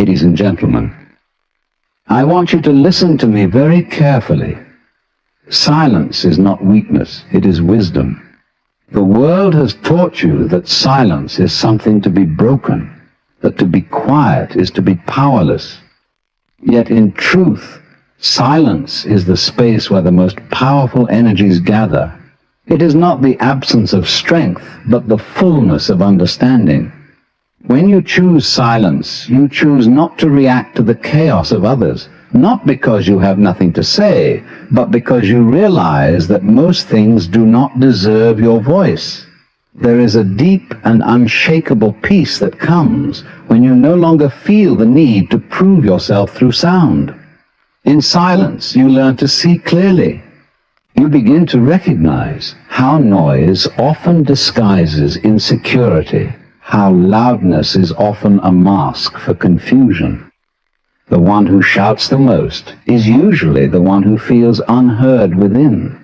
Ladies and gentlemen, I want you to listen to me very carefully. Silence is not weakness, it is wisdom. The world has taught you that silence is something to be broken, that to be quiet is to be powerless. Yet in truth, silence is the space where the most powerful energies gather. It is not the absence of strength, but the fullness of understanding. When you choose silence, you choose not to react to the chaos of others, not because you have nothing to say, but because you realize that most things do not deserve your voice. There is a deep and unshakable peace that comes when you no longer feel the need to prove yourself through sound. In silence, you learn to see clearly. You begin to recognize how noise often disguises insecurity, how loudness is often a mask for confusion. The one who shouts the most is usually the one who feels unheard within.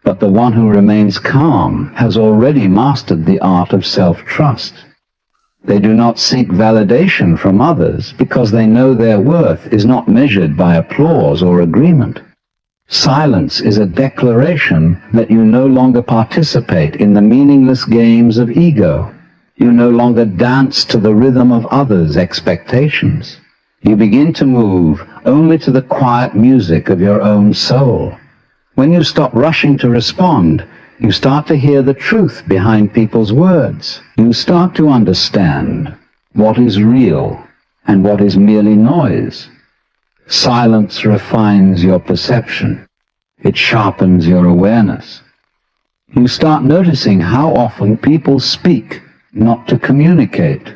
But the one who remains calm has already mastered the art of self-trust. They do not seek validation from others because they know their worth is not measured by applause or agreement. Silence is a declaration that you no longer participate in the meaningless games of ego. You no longer dance to the rhythm of others' expectations. You begin to move only to the quiet music of your own soul. When you stop rushing to respond, you start to hear the truth behind people's words. You start to understand what is real and what is merely noise. Silence refines your perception. It sharpens your awareness. You start noticing how often people speak not to communicate,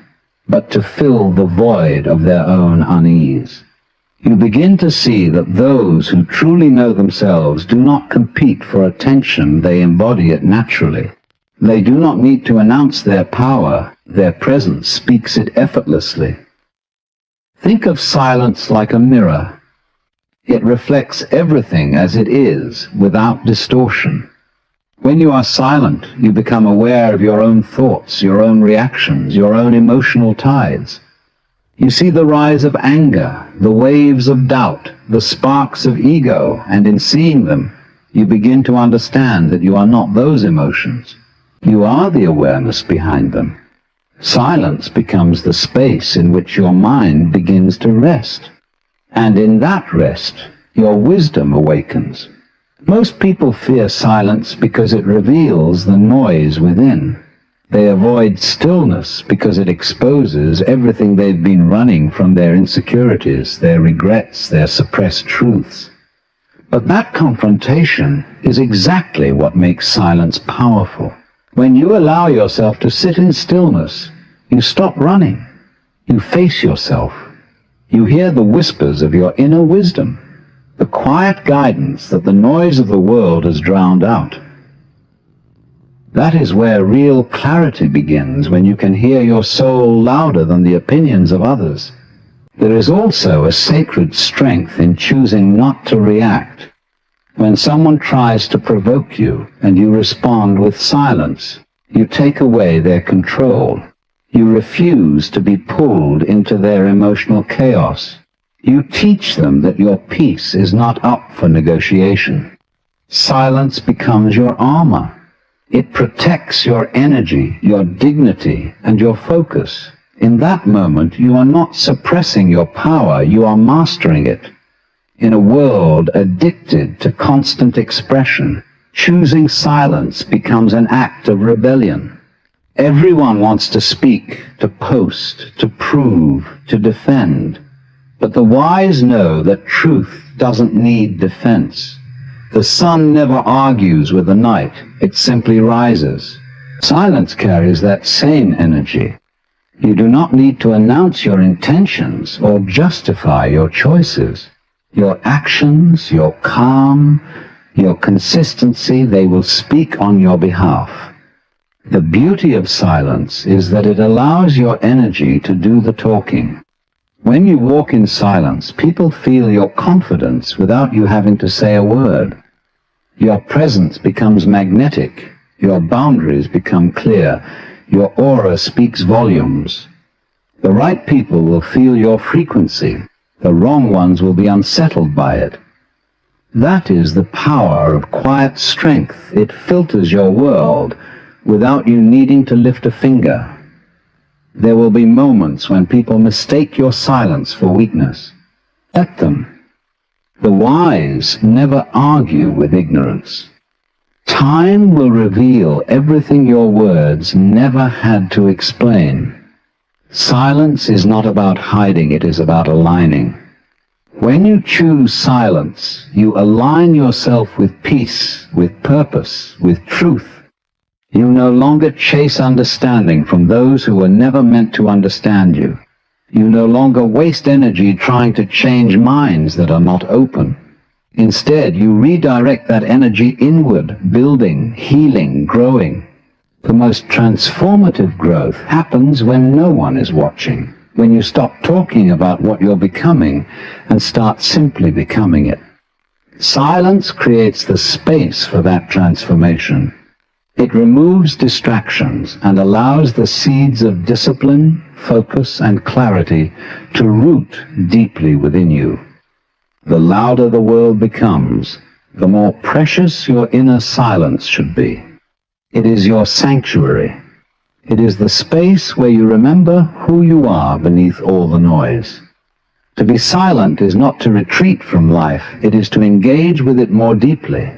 but to fill the void of their own unease. You begin to see that those who truly know themselves do not compete for attention, they embody it naturally. They do not need to announce their power, their presence speaks it effortlessly. Think of silence like a mirror. It reflects everything as it is, without distortion. When you are silent, you become aware of your own thoughts, your own reactions, your own emotional tides. You see the rise of anger, the waves of doubt, the sparks of ego, and in seeing them, you begin to understand that you are not those emotions. You are the awareness behind them. Silence becomes the space in which your mind begins to rest. And in that rest, your wisdom awakens. Most people fear silence because it reveals the noise within. They avoid stillness because it exposes everything they've been running from, their insecurities, their regrets, their suppressed truths. But that confrontation is exactly what makes silence powerful. When you allow yourself to sit in stillness, you stop running. You face yourself. You hear the whispers of your inner wisdom, the quiet guidance that the noise of the world has drowned out. That is where real clarity begins, when you can hear your soul louder than the opinions of others. There is also a sacred strength in choosing not to react. When someone tries to provoke you and you respond with silence, you take away their control. You refuse to be pulled into their emotional chaos. You teach them that your peace is not up for negotiation. Silence becomes your armor. It protects your energy, your dignity, and your focus. In that moment, you are not suppressing your power, you are mastering it. In a world addicted to constant expression, choosing silence becomes an act of rebellion. Everyone wants to speak, to post, to prove, to defend. But the wise know that truth doesn't need defense. The sun never argues with the night, it simply rises. Silence carries that same energy. You do not need to announce your intentions or justify your choices. Your actions, your calm, your consistency, they will speak on your behalf. The beauty of silence is that it allows your energy to do the talking. When you walk in silence, people feel your confidence without you having to say a word. Your presence becomes magnetic. Your boundaries become clear. Your aura speaks volumes. The right people will feel your frequency. The wrong ones will be unsettled by it. That is the power of quiet strength. It filters your world without you needing to lift a finger. There will be moments when people mistake your silence for weakness. Let them. The wise never argue with ignorance. Time will reveal everything your words never had to explain. Silence is not about hiding, it is about aligning. When you choose silence, you align yourself with peace, with purpose, with truth. You no longer chase understanding from those who were never meant to understand you. You no longer waste energy trying to change minds that are not open. Instead, you redirect that energy inward, building, healing, growing. The most transformative growth happens when no one is watching, when you stop talking about what you're becoming and start simply becoming it. Silence creates the space for that transformation. It removes distractions and allows the seeds of discipline, focus, and clarity to root deeply within you. The louder the world becomes, the more precious your inner silence should be. It is your sanctuary. It is the space where you remember who you are beneath all the noise. To be silent is not to retreat from life, it is to engage with it more deeply.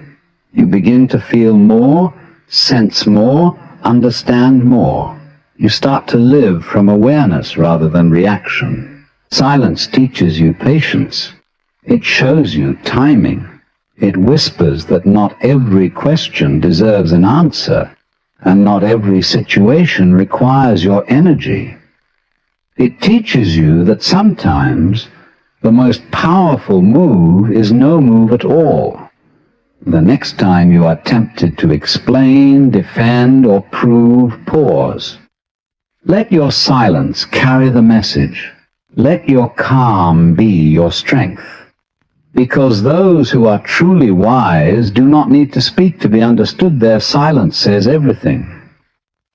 You begin to feel more, sense more, understand more. You start to live from awareness rather than reaction. Silence teaches you patience. It shows you timing. It whispers that not every question deserves an answer, and not every situation requires your energy. It teaches you that sometimes the most powerful move is no move at all. The next time you are tempted to explain, defend, or prove, pause. Let your silence carry the message. Let your calm be your strength. Because those who are truly wise do not need to speak to be understood. Their silence says everything.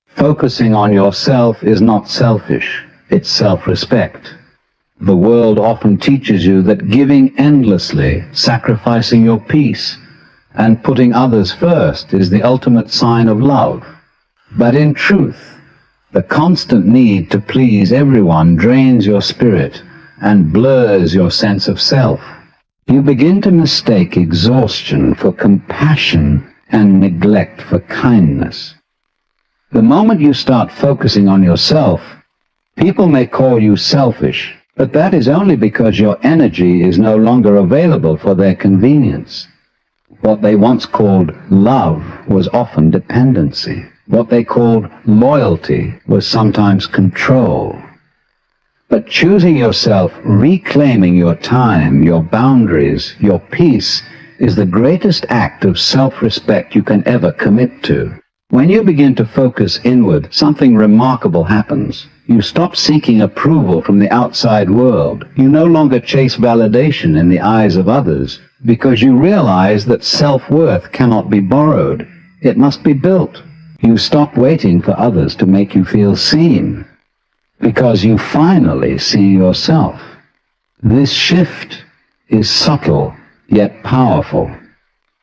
Focusing on yourself is not selfish, it's self-respect. The world often teaches you that giving endlessly, sacrificing your peace, and putting others first is the ultimate sign of love. But in truth, the constant need to please everyone drains your spirit and blurs your sense of self. You begin to mistake exhaustion for compassion and neglect for kindness. The moment you start focusing on yourself, people may call you selfish, but that is only because your energy is no longer available for their convenience. What they once called love was often dependency. What they called loyalty was sometimes control. But choosing yourself, reclaiming your time, your boundaries, your peace, is the greatest act of self-respect you can ever commit to. When you begin to focus inward, something remarkable happens. You stop seeking approval from the outside world. You no longer chase validation in the eyes of others, because you realize that self-worth cannot be borrowed. It must be built. You stop waiting for others to make you feel seen, because you finally see yourself. This shift is subtle, yet powerful.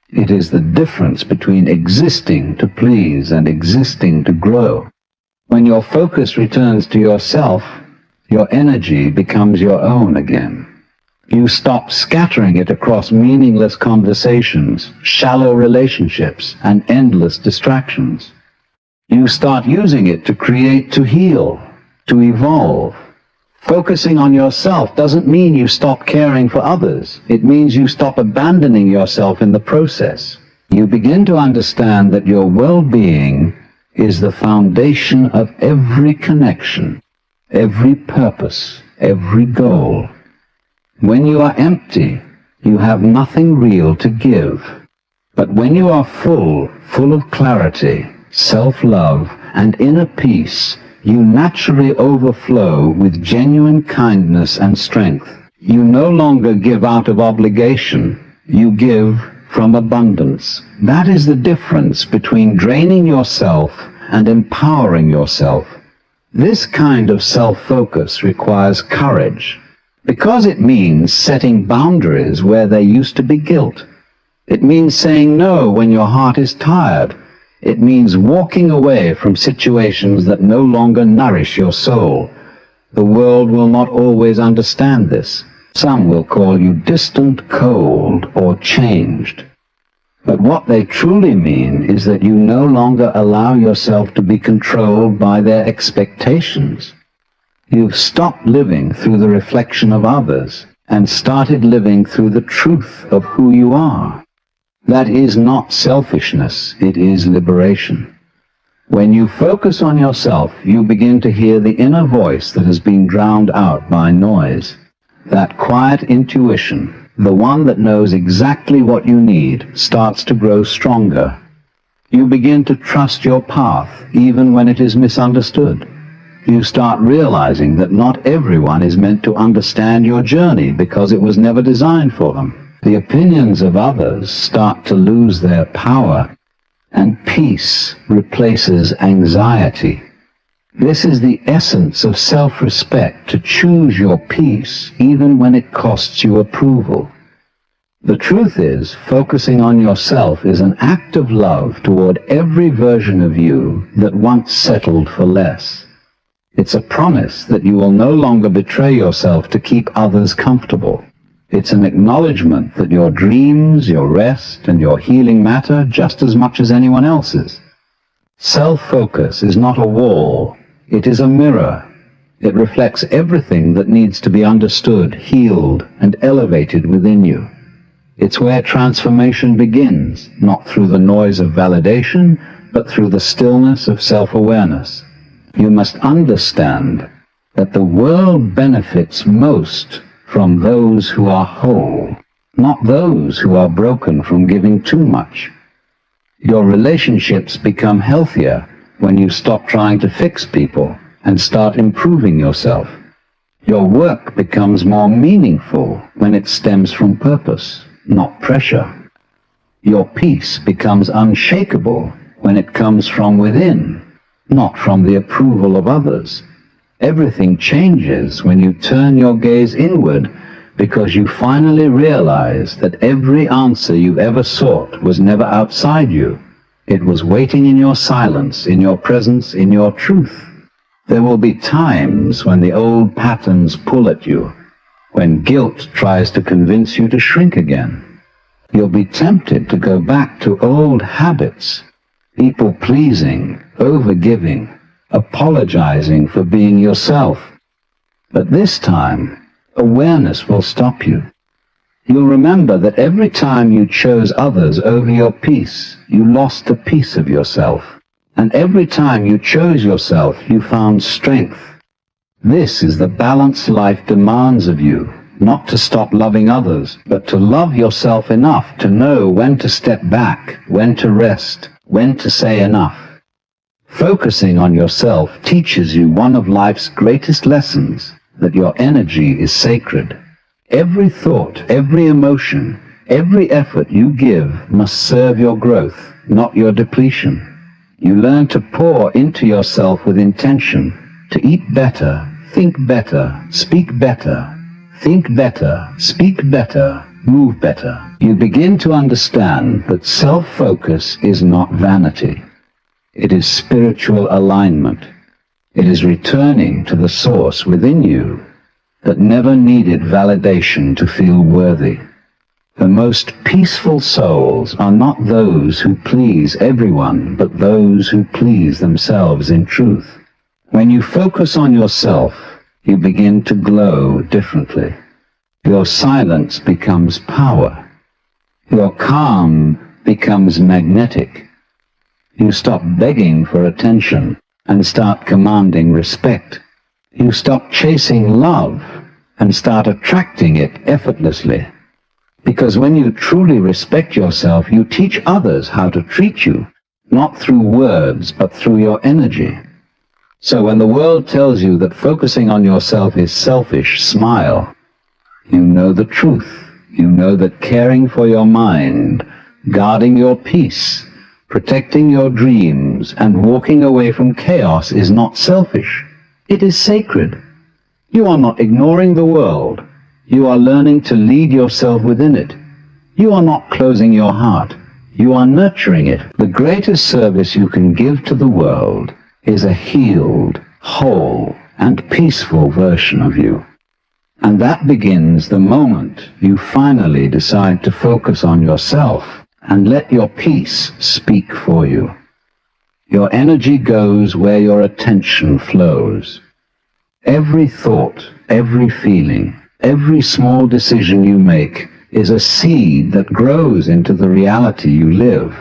It is the difference between existing to please and existing to grow. When your focus returns to yourself, your energy becomes your own again. You stop scattering it across meaningless conversations, shallow relationships, and endless distractions. You start using it to create, to heal, to evolve. Focusing on yourself doesn't mean you stop caring for others. It means you stop abandoning yourself in the process. You begin to understand that your well-being is the foundation of every connection, every purpose, every goal. When you are empty, you have nothing real to give. But when you are full of clarity, self-love, and inner peace, you naturally overflow with genuine kindness and strength. You no longer give out of obligation. You give from abundance. That is the difference between draining yourself and empowering yourself. This kind of self-focus requires courage, because it means setting boundaries where there used to be guilt. It means saying no when your heart is tired. It means walking away from situations that no longer nourish your soul. The world will not always understand this. Some will call you distant, cold, or changed. But what they truly mean is that you no longer allow yourself to be controlled by their expectations. You've stopped living through the reflection of others and started living through the truth of who you are. That is not selfishness, it is liberation. When you focus on yourself, you begin to hear the inner voice that has been drowned out by noise. That quiet intuition, the one that knows exactly what you need, starts to grow stronger. You begin to trust your path, even when it is misunderstood. You start realizing that not everyone is meant to understand your journey because it was never designed for them. The opinions of others start to lose their power, and peace replaces anxiety. This is the essence of self-respect, to choose your peace even when it costs you approval. The truth is, focusing on yourself is an act of love toward every version of you that once settled for less. It's a promise that you will no longer betray yourself to keep others comfortable. It's an acknowledgement that your dreams, your rest, and your healing matter just as much as anyone else's. Self-focus is not a wall, it is a mirror. It reflects everything that needs to be understood, healed, and elevated within you. It's where transformation begins, not through the noise of validation, but through the stillness of self-awareness. You must understand that the world benefits most from those who are whole, not those who are broken from giving too much. Your relationships become healthier when you stop trying to fix people and start improving yourself. Your work becomes more meaningful when it stems from purpose, not pressure. Your peace becomes unshakable when it comes from within, not from the approval of others. Everything changes when you turn your gaze inward, because you finally realize that every answer you ever sought was never outside you. It was waiting in your silence, in your presence, in your truth. There will be times when the old patterns pull at you, when guilt tries to convince you to shrink again. You'll be tempted to go back to old habits, people-pleasing, over-giving, apologizing for being yourself. But this time, awareness will stop you. You'll remember that every time you chose others over your peace, you lost a piece of yourself. And every time you chose yourself, you found strength. This is the balance life demands of you, not to stop loving others, but to love yourself enough to know when to step back, when to rest, when to say enough. Focusing on yourself teaches you one of life's greatest lessons, that your energy is sacred. Every thought, every emotion, every effort you give must serve your growth, not your depletion. You learn to pour into yourself with intention, to eat better, think better, speak better, think better, speak better, move better. You begin to understand that self-focus is not vanity. It is spiritual alignment. It is returning to the source within you that never needed validation to feel worthy. The most peaceful souls are not those who please everyone, but those who please themselves in truth. When you focus on yourself, you begin to glow differently. Your silence becomes power. Your calm becomes magnetic. You stop begging for attention and start commanding respect. You stop chasing love and start attracting it effortlessly. Because when you truly respect yourself, you teach others how to treat you, not through words, but through your energy. So when the world tells you that focusing on yourself is selfish, smile. You know the truth. You know that caring for your mind, guarding your peace, protecting your dreams, and walking away from chaos is not selfish. It is sacred. You are not ignoring the world. You are learning to lead yourself within it. You are not closing your heart. You are nurturing it. The greatest service you can give to the world is a healed, whole, and peaceful version of you. And that begins the moment you finally decide to focus on yourself and let your peace speak for you. Your energy goes where your attention flows. Every thought, every feeling, every small decision you make is a seed that grows into the reality you live.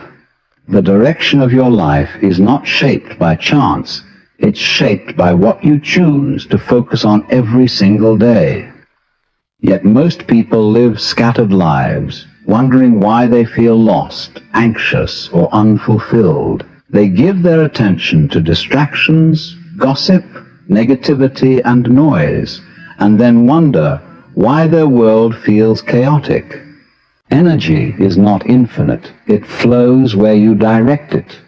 The direction of your life is not shaped by chance. It's shaped by what you choose to focus on every single day. Yet most people live scattered lives, wondering why they feel lost, anxious, or unfulfilled. They give their attention to distractions, gossip, negativity, and noise, and then wonder why their world feels chaotic. Energy is not infinite. It flows where you direct it.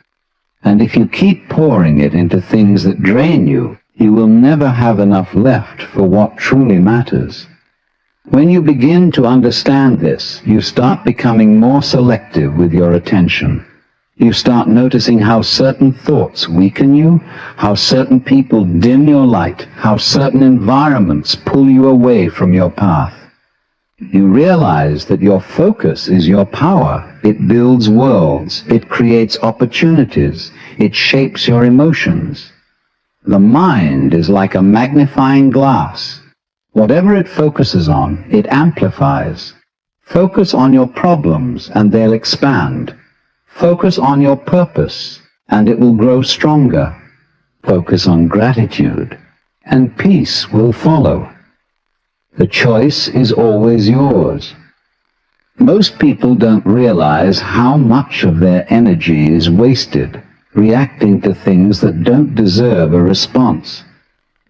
And if you keep pouring it into things that drain you, you will never have enough left for what truly matters. When you begin to understand this, you start becoming more selective with your attention. You start noticing how certain thoughts weaken you, how certain people dim your light, how certain environments pull you away from your path. You realize that your focus is your power. It builds worlds. It creates opportunities. It shapes your emotions. The mind is like a magnifying glass. Whatever it focuses on, it amplifies. Focus on your problems and they'll expand. Focus on your purpose, and it will grow stronger. Focus on gratitude, and peace will follow. The choice is always yours. Most people don't realize how much of their energy is wasted reacting to things that don't deserve a response.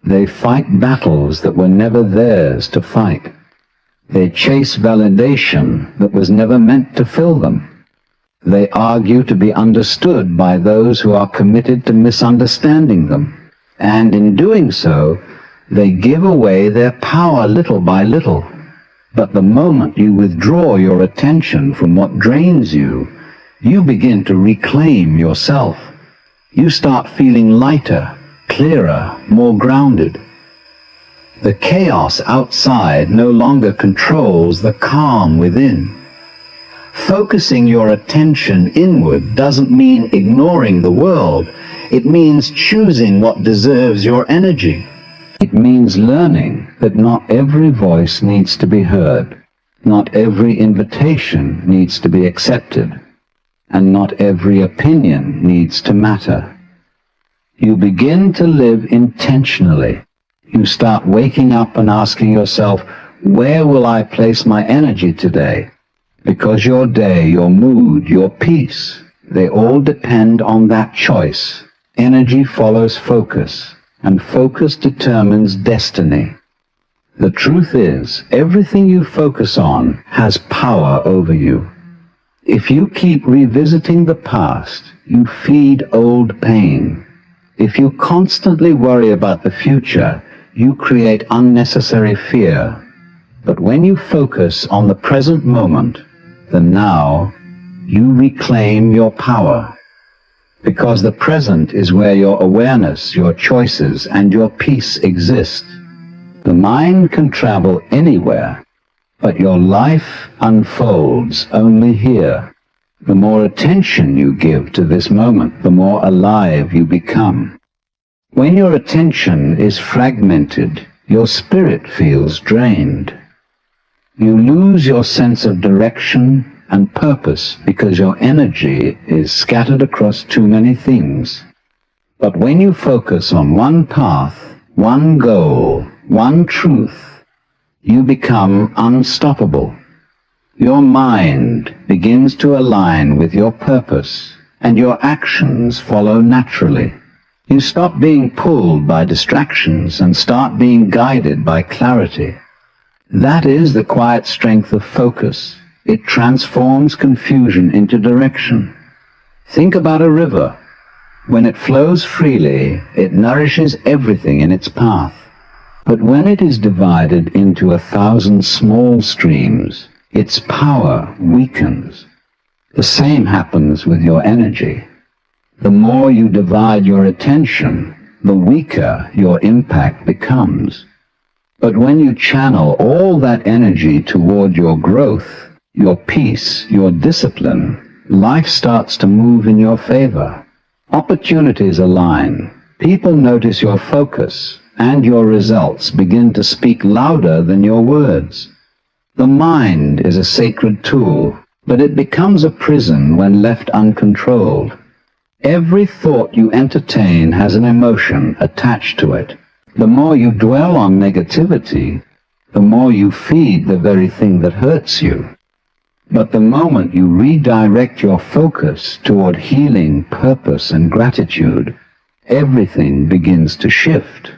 They fight battles that were never theirs to fight. They chase validation that was never meant to fill them. They argue to be understood by those who are committed to misunderstanding them. And in doing so, they give away their power little by little. But the moment you withdraw your attention from what drains you, you begin to reclaim yourself. You start feeling lighter, clearer, more grounded. The chaos outside no longer controls the calm within. Focusing your attention inward doesn't mean ignoring the world. It means choosing what deserves your energy. It means learning that not every voice needs to be heard, not every invitation needs to be accepted, and not every opinion needs to matter. You begin to live intentionally. You start waking up and asking yourself, where will I place my energy today? Because your day, your mood, your peace, they all depend on that choice. Energy follows focus, and focus determines destiny. The truth is, everything you focus on has power over you. If you keep revisiting the past, you feed old pain. If you constantly worry about the future, you create unnecessary fear. But when you focus on the present moment, the now, you reclaim your power. Because the present is where your awareness, your choices, and your peace exist. The mind can travel anywhere, but your life unfolds only here. The more attention you give to this moment, the more alive you become. When your attention is fragmented, your spirit feels drained. You lose your sense of direction and purpose because your energy is scattered across too many things. But when you focus on one path, one goal, one truth, you become unstoppable. Your mind begins to align with your purpose, and your actions follow naturally. You stop being pulled by distractions and start being guided by clarity. That is the quiet strength of focus. It transforms confusion into direction. Think about a river. When it flows freely, it nourishes everything in its path. But when it is divided into 1,000 small streams, its power weakens. The same happens with your energy. The more you divide your attention, the weaker your impact becomes. But when you channel all that energy toward your growth, your peace, your discipline, life starts to move in your favor. Opportunities align. People notice your focus, and your results begin to speak louder than your words. The mind is a sacred tool, but it becomes a prison when left uncontrolled. Every thought you entertain has an emotion attached to it. The more you dwell on negativity, the more you feed the very thing that hurts you. But the moment you redirect your focus toward healing, purpose, and gratitude, everything begins to shift.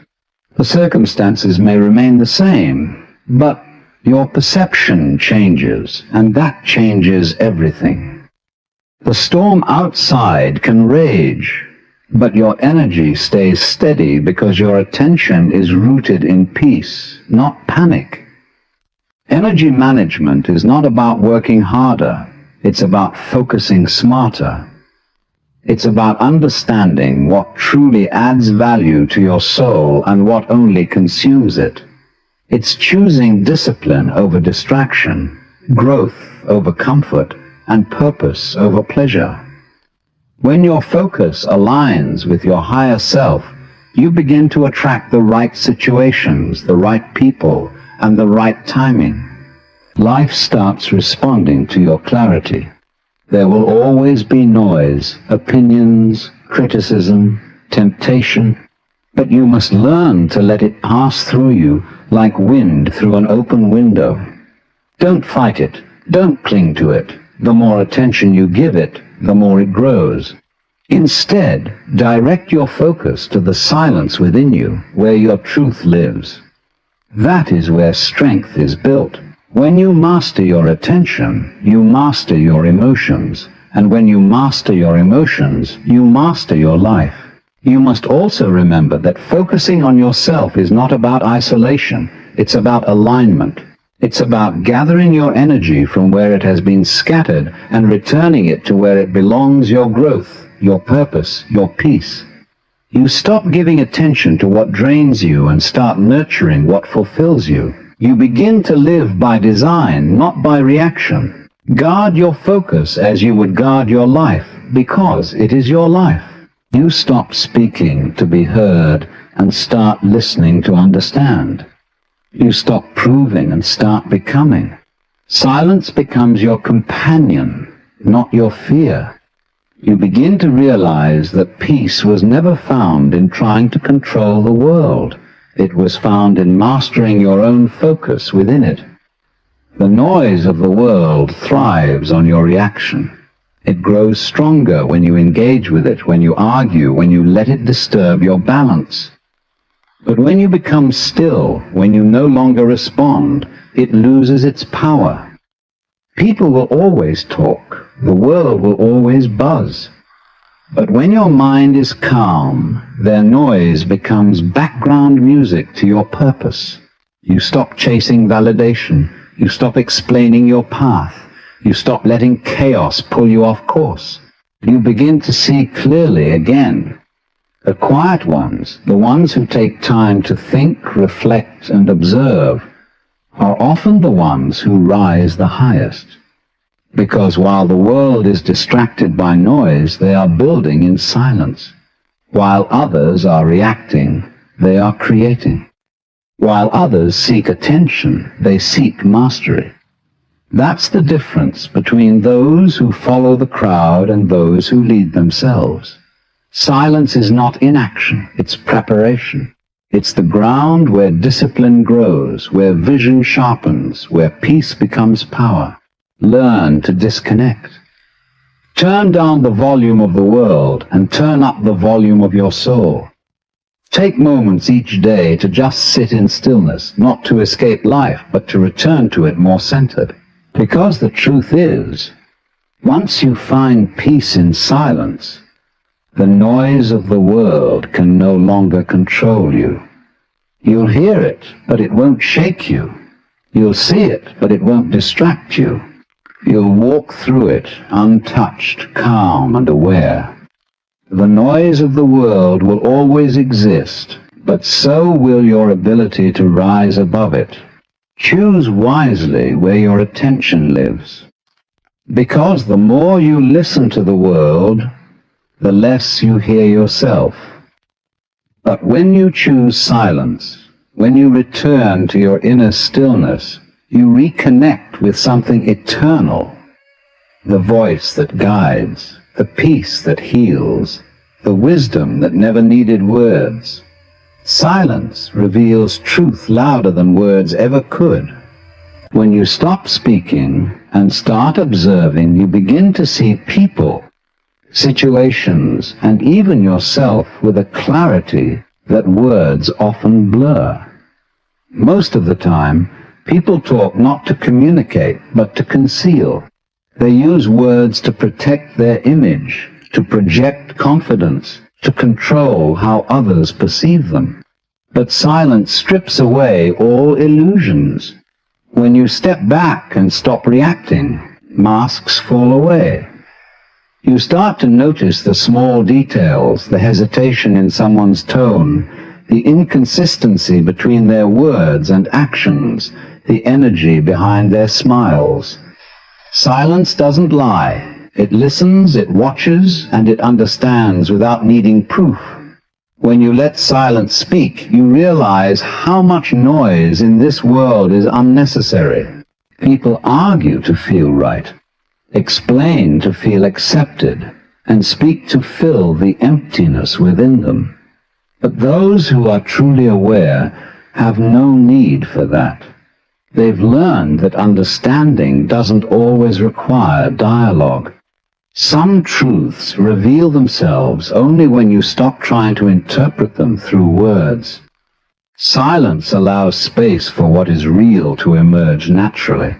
The circumstances may remain the same, but your perception changes, and that changes everything. The storm outside can rage, but your energy stays steady because your attention is rooted in peace, not panic. Energy management is not about working harder, it's about focusing smarter. It's about understanding what truly adds value to your soul and what only consumes it. It's choosing discipline over distraction, growth over comfort, and purpose over pleasure. When your focus aligns with your higher self, you begin to attract the right situations, the right people, and the right timing. Life starts responding to your clarity. There will always be noise, opinions, criticism, temptation, but you must learn to let it pass through you like wind through an open window. Don't fight it. Don't cling to it. The more attention you give it, the more it grows. Instead, direct your focus to the silence within you, where your truth lives. That is where strength is built. When you master your attention, you master your emotions. And when you master your emotions, you master your life. You must also remember that focusing on yourself is not about isolation. It's about alignment. It's about gathering your energy from where it has been scattered and returning it to where it belongs, your growth, your purpose, your peace. You stop giving attention to what drains you and start nurturing what fulfills you. You begin to live by design, not by reaction. Guard your focus as you would guard your life, because it is your life. You stop speaking to be heard and start listening to understand. You stop proving and start becoming. Silence becomes your companion, not your fear. You begin to realize that peace was never found in trying to control the world. It was found in mastering your own focus within it. The noise of the world thrives on your reaction. It grows stronger when you engage with it, when you argue, when you let it disturb your balance. But when you become still, when you no longer respond, it loses its power. People will always talk. The world will always buzz. But when your mind is calm, their noise becomes background music to your purpose. You stop chasing validation. You stop explaining your path. You stop letting chaos pull you off course. You begin to see clearly again. The quiet ones, the ones who take time to think, reflect, and observe, are often the ones who rise the highest. Because while the world is distracted by noise, they are building in silence. While others are reacting, they are creating. While others seek attention, they seek mastery. That's the difference between those who follow the crowd and those who lead themselves. Silence is not inaction, it's preparation. It's the ground where discipline grows, where vision sharpens, where peace becomes power. Learn to disconnect. Turn down the volume of the world and turn up the volume of your soul. Take moments each day to just sit in stillness, not to escape life, but to return to it more centered. Because the truth is, once you find peace in silence, The noise of the world can no longer control you. You'll hear it, but it won't shake you. You'll see it, but it won't distract you. You'll walk through it, untouched, calm, and aware. The noise of the world will always exist, but so will your ability to rise above it. Choose wisely where your attention lives. Because the more you listen to the world, the less you hear yourself. But when you choose silence, when you return to your inner stillness, you reconnect with something eternal, the voice that guides, the peace that heals, the wisdom that never needed words. Silence reveals truth louder than words ever could. When you stop speaking and start observing, you begin to see people, situations, and even yourself with a clarity that words often blur. Most of the time, people talk not to communicate, but to conceal. They use words to protect their image, to project confidence, to control how others perceive them. But silence strips away all illusions. When you step back and stop reacting, masks fall away. You start to notice the small details, the hesitation in someone's tone, the inconsistency between their words and actions, the energy behind their smiles. Silence doesn't lie. It listens, it watches, and it understands without needing proof. When you let silence speak, you realize how much noise in this world is unnecessary. People argue to feel right, explain to feel accepted, and speak to fill the emptiness within them. But those who are truly aware have no need for that. They've learned that understanding doesn't always require dialogue. Some truths reveal themselves only when you stop trying to interpret them through words. Silence allows space for what is real to emerge naturally.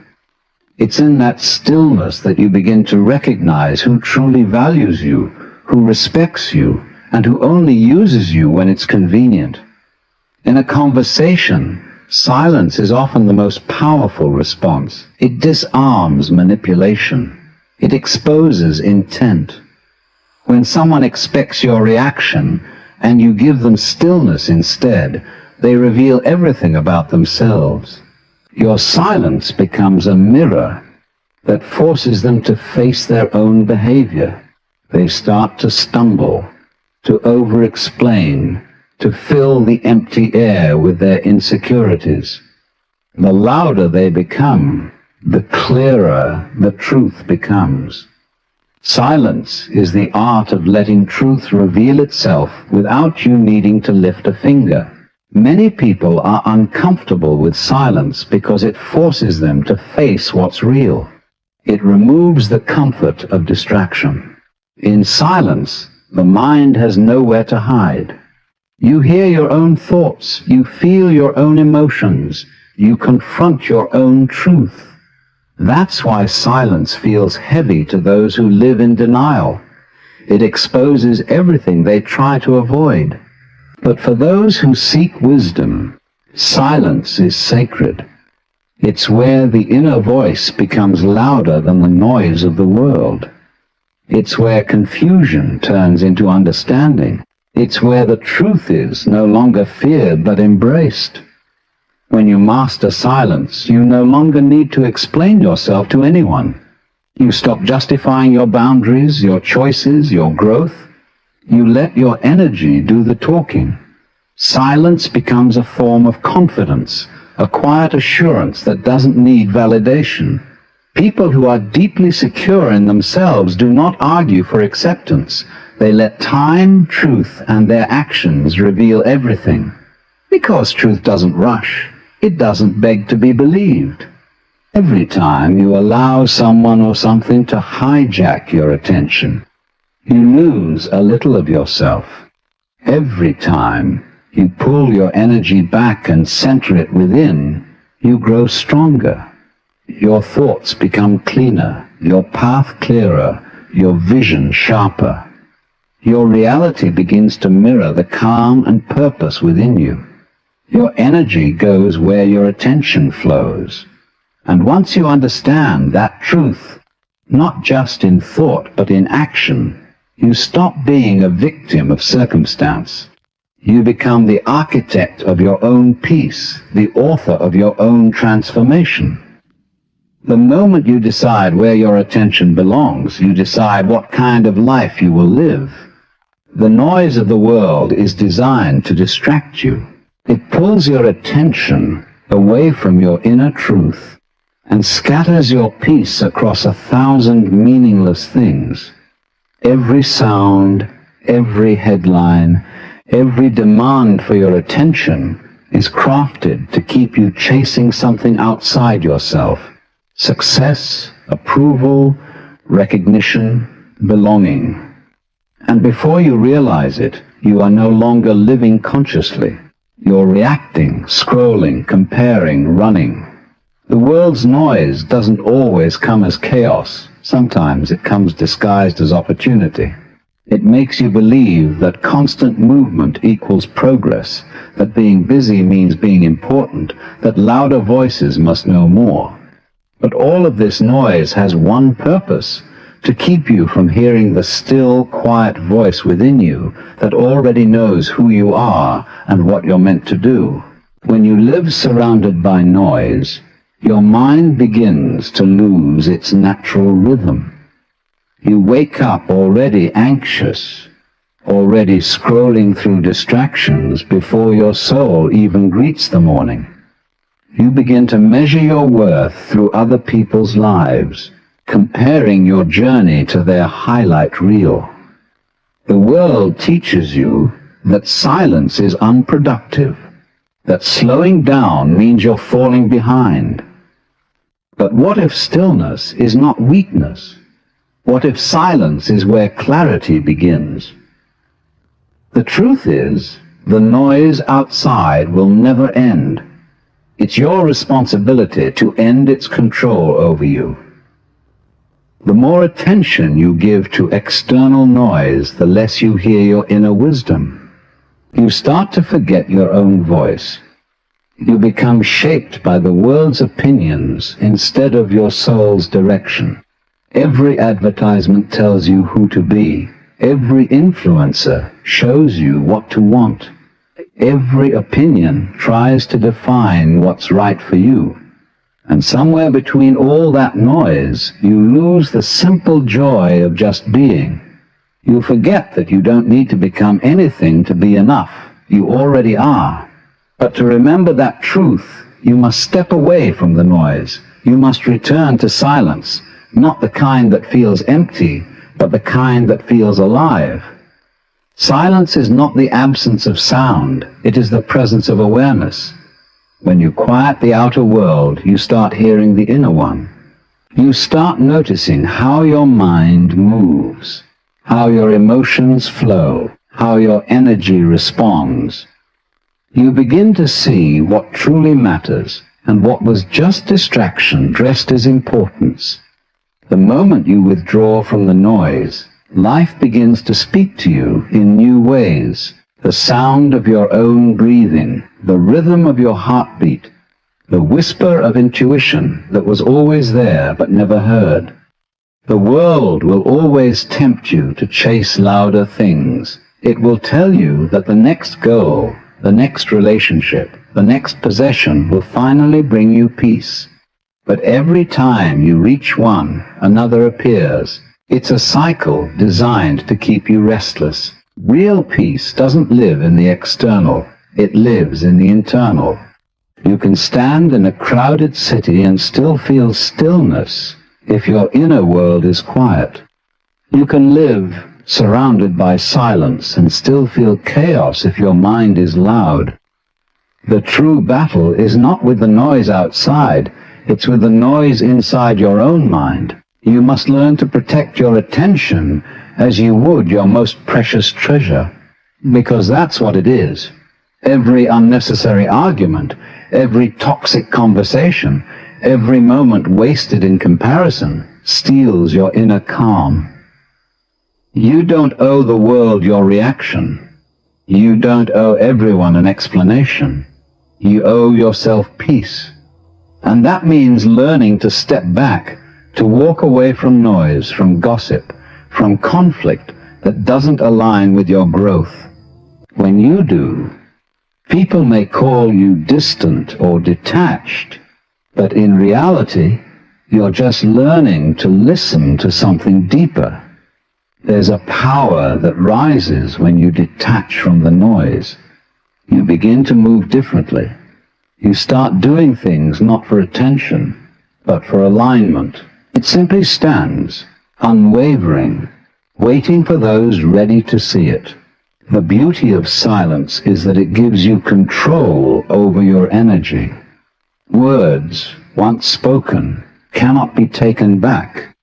It's in that stillness that you begin to recognize who truly values you, who respects you, and who only uses you when it's convenient. In a conversation, silence is often the most powerful response. It disarms manipulation. It exposes intent. When someone expects your reaction and you give them stillness instead, they reveal everything about themselves. Your silence becomes a mirror that forces them to face their own behavior. They start to stumble, to over-explain, to fill the empty air with their insecurities. The louder they become, the clearer the truth becomes. Silence is the art of letting truth reveal itself without you needing to lift a finger. Many people are uncomfortable with silence because it forces them to face what's real. It removes the comfort of distraction. In silence, the mind has nowhere to hide. You hear your own thoughts, you feel your own emotions, you confront your own truth. That's why silence feels heavy to those who live in denial. It exposes everything they try to avoid. But for those who seek wisdom, silence is sacred. It's where the inner voice becomes louder than the noise of the world. It's where confusion turns into understanding. It's where the truth is no longer feared but embraced. When you master silence, you no longer need to explain yourself to anyone. You stop justifying your boundaries, your choices, your growth. You let your energy do the talking. Silence becomes a form of confidence, a quiet assurance that doesn't need validation. People who are deeply secure in themselves do not argue for acceptance. They let time, truth, and their actions reveal everything. Because truth doesn't rush. It doesn't beg to be believed. Every time you allow someone or something to hijack your attention, you lose a little of yourself. Every time you pull your energy back and center it within, you grow stronger. Your thoughts become cleaner, your path clearer, your vision sharper. your reality begins to mirror the calm and purpose within you. Your energy goes where your attention flows. And once you understand that truth, not just in thought but in action, you stop being a victim of circumstance. You become the architect of your own peace, the author of your own transformation. The moment you decide where your attention belongs, you decide what kind of life you will live. The noise of the world is designed to distract you. It pulls your attention away from your inner truth and scatters your peace across 1,000 meaningless things. Every sound, every headline, every demand for your attention is crafted to keep you chasing something outside yourself. Success, approval, recognition, belonging. And before you realize it, you are no longer living consciously. You're reacting, scrolling, comparing, running. The world's noise doesn't always come as chaos. Sometimes it comes disguised as opportunity. It makes you believe that constant movement equals progress, that being busy means being important, that louder voices must know more. But all of this noise has one purpose: to keep you from hearing the still, quiet voice within you that already knows who you are and what you're meant to do. When you live surrounded by noise, your mind begins to lose its natural rhythm. You wake up already anxious, already scrolling through distractions before your soul even greets the morning. You begin to measure your worth through other people's lives, comparing your journey to their highlight reel. The world teaches you that silence is unproductive, that slowing down means you're falling behind. But what if stillness is not weakness? What if silence is where clarity begins? The truth is, the noise outside will never end. It's your responsibility to end its control over you. The more attention you give to external noise, the less you hear your inner wisdom. You start to forget your own voice. You become shaped by the world's opinions instead of your soul's direction. Every advertisement tells you who to be. Every influencer shows you what to want. Every opinion tries to define what's right for you. And somewhere between all that noise, you lose the simple joy of just being. You forget that you don't need to become anything to be enough. You already are. But to remember that truth, you must step away from the noise. You must return to silence, not the kind that feels empty, but the kind that feels alive. Silence is not the absence of sound, it is the presence of awareness. When you quiet the outer world, you start hearing the inner one. You start noticing how your mind moves, how your emotions flow, how your energy responds. You begin to see what truly matters and what was just distraction dressed as importance. The moment you withdraw from the noise, life begins to speak to you in new ways. The sound of your own breathing, the rhythm of your heartbeat, the whisper of intuition that was always there but never heard. The world will always tempt you to chase louder things. It will tell you that the next goal, the next relationship, the next possession will finally bring you peace. But every time you reach one, another appears. It's a cycle designed to keep you restless. Real peace doesn't live in the external, it lives in the internal. You can stand in a crowded city and still feel stillness if your inner world is quiet. You can live surrounded by silence and still feel chaos if your mind is loud. The true battle is not with the noise outside, it's with the noise inside your own mind. You must learn to protect your attention as you would your most precious treasure, because that's what it is. Every unnecessary argument, every toxic conversation, every moment wasted in comparison steals your inner calm. You don't owe the world your reaction. You don't owe everyone an explanation. You owe yourself peace. And that means learning to step back, to walk away from noise, from gossip, from conflict that doesn't align with your growth. When you do, people may call you distant or detached, but in reality, you're just learning to listen to something deeper. There's a power that rises when you detach from the noise. You begin to move differently. You start doing things not for attention, but for alignment. It simply stands, unwavering, waiting for those ready to see it. The beauty of silence is that it gives you control over your energy. Words, once spoken, cannot be taken back.